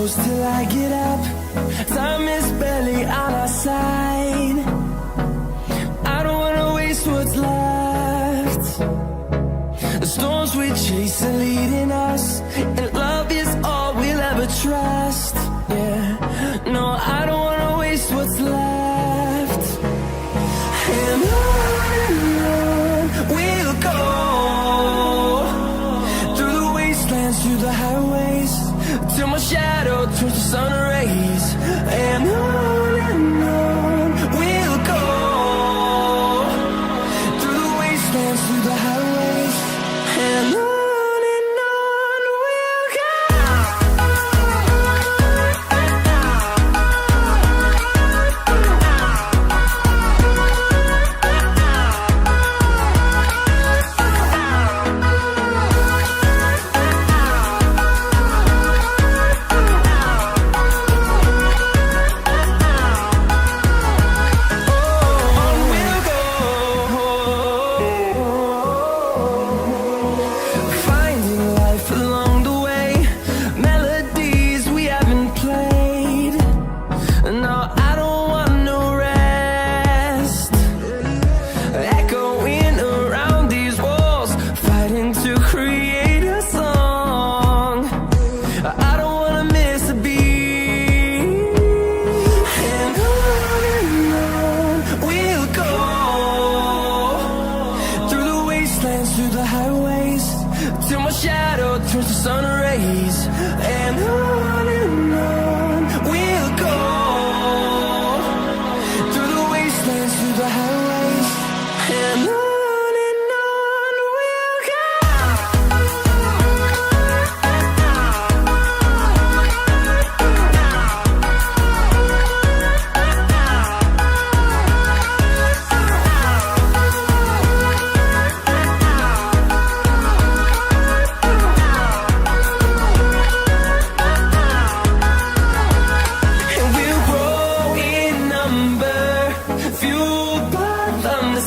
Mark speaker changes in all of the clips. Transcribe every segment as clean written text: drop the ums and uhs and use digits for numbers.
Speaker 1: close till I get up. Time is barely on our side. I don't wanna waste what's left. The storms we chase are leading us, and love is all we'll ever trust. Yeah, no, I don't wanna waste what's left. And on we'll go, through the wastelands, through the highways, till my shadow turns to sun rays. And on we'll go, through the wastelands, through the highways, and on we'll go. Through the highways, till my shadow turns to sun rays. And on we'll go, through the wastelands, through the highways, and on we'll go.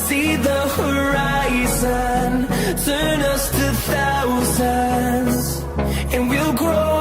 Speaker 1: See the horizon, turn us to thousands, and we'll grow